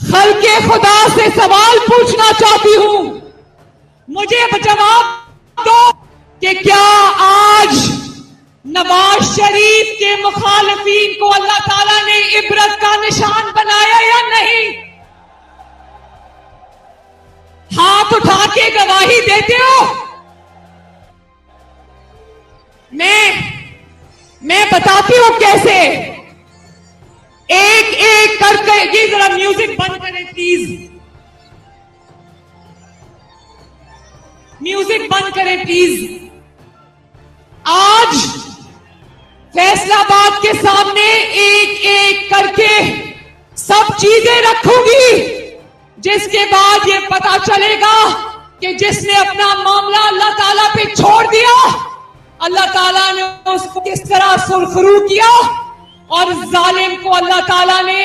खल्के खुदा से सवाल पूछना चाहती हूं, मुझे जवाब दो कि क्या आज नवाज शरीफ के मुखालिफिन को अल्लाह ताला ने इबरत का निशान बनाया या नहीं? हाथ उठा के गवाही देते हो? मैं बताती हूं कैसे। एक एक करके, ये जरा म्यूजिक बंद करें प्लीज, म्यूजिक बंद करें प्लीज। आज फैसलाबाद के सामने एक एक करके सब चीजें रखूंगी, जिसके बाद ये पता चलेगा कि जिसने अपना मामला अल्लाह ताला पे छोड़ दिया, अल्लाह ताला ने उसको किस तरह सुरखरू किया और जालिम को अल्लाह ताला ने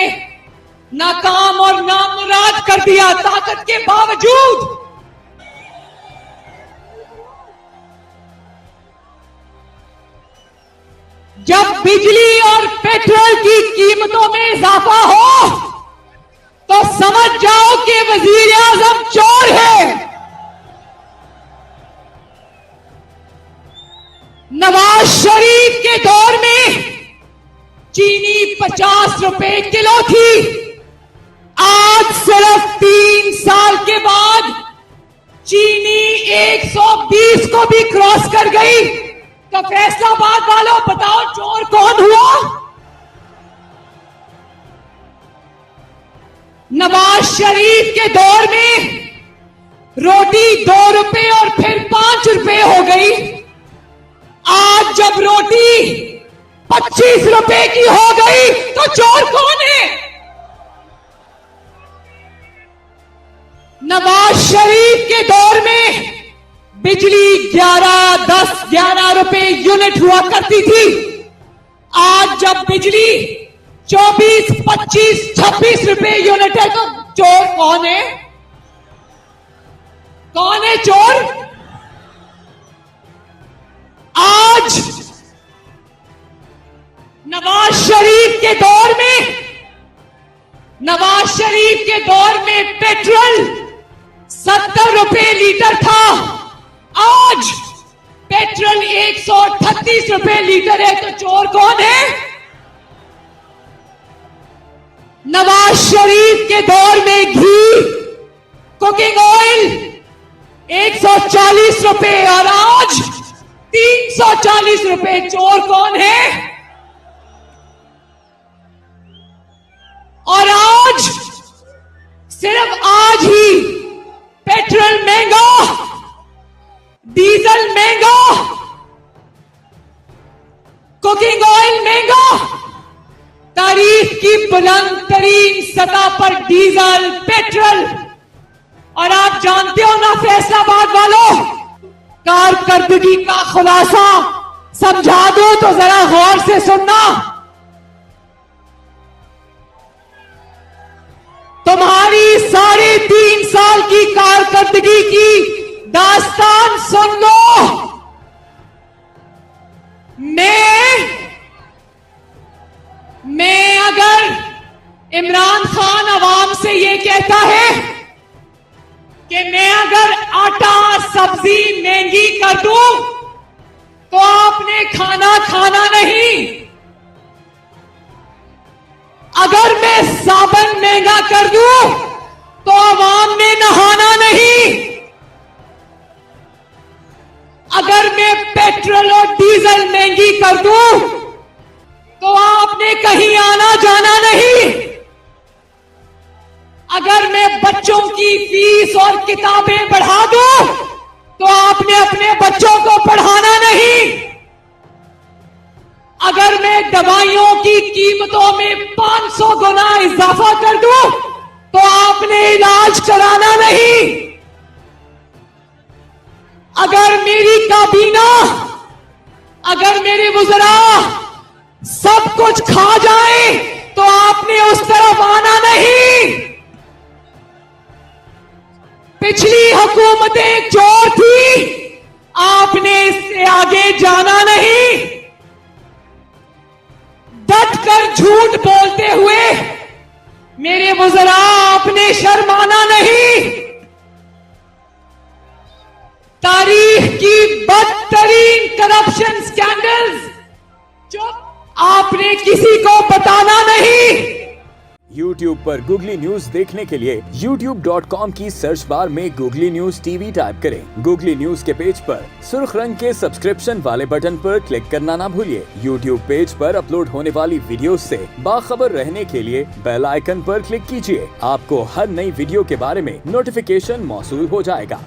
नाकाम और नामुराद कर दिया ताकत के बावजूद। जब बिजली और पेट्रोल की कीमतों में इजाफा हो तो समझ जाओ कि वजीर आजम चोर है। नवाज शरीफ के दौर में चीनी 50 रुपए किलो थी, आज सिर्फ 3 साल के बाद चीनी 120 को भी क्रॉस कर गई। तो फैसलाबाद वालों बताओ चोर कौन हुआ? नवाज शरीफ के दौर में रोटी 2 रुपए और फिर 5 रुपए हो गई। आज जब रोटी 25 रुपए की हो गई तो चोर कौन है? नवाज शरीफ के दौर में बिजली 11 रुपए यूनिट हुआ करती थी। आज जब बिजली 24, 25, 26 रुपए यूनिट है तो चोर कौन है? कौन है चोर? आज नवाज शरीफ के दौर में पेट्रोल 70 रुपए लीटर था, आज पेट्रोल 138 रुपए लीटर है तो चोर कौन है? नवाज शरीफ के दौर में घी, कुकिंग ऑयल 140 रुपए और आज 340 रुपए, चोर कौन है? और आज सिर्फ आज ही पेट्रोल महंगा, डीजल महंगा, कुकिंग ऑयल महंगा, तारीख की बुलंद तरीन सतह पर डीजल, पेट्रोल। और आप जानते हो ना फैसलाबाद वालों, कारकर्दगी का खुलासा समझा दो तो जरा गौर से सुनना। तुम्हारी 3.5 साल की कारकर्दगी की दास्तान सुन लो। मैं अगर इमरान खान अवाम से ये कहता है कि मैं अगर आटा सब्जी महंगी कर दूं तो आपने खाना नहीं, अगर मैं साबुन महंगा कर दूं तो अवाम ने नहाना नहीं, अगर मैं पेट्रोल और डीजल महंगी कर दूं तो आपने कहीं आना जाना नहीं, अगर मैं बच्चों की फीस और किताबें बढ़ा दूं तो आपने अपने बच्चों को पढ़ाना नहीं, अगर मैं दवाइयों की कीमतों में 500 गुना इजाफा कर दूं तो आपने इलाज कराना नहीं, अगर मेरी काबीना, अगर मेरे वुज़रा सब कुछ खा जाए तो आपने उस तरफ आना नहीं। पिछली हुकूमतें चोर थी, आपने इससे आगे जाना नहीं। डट कर झूठ बोलते हुए मेरे वुज़रा आपने शर्माना नहीं। तारीख की बदतरीन करप्शन स्कैंडल्स जो आपने किसी को बताना नहीं। YouTube पर गूगली न्यूज देखने के लिए youtube.com की सर्च बार में गूगली न्यूज टीवी टाइप करें। गूगली न्यूज के पेज पर सुर्ख रंग के सब्सक्रिप्शन वाले बटन पर क्लिक करना ना भूलिए। YouTube पेज पर अपलोड होने वाली वीडियो से बाखबर रहने के लिए बेल आइकन पर क्लिक कीजिए। आपको हर नई वीडियो के बारे में नोटिफिकेशन मौसूल हो जाएगा।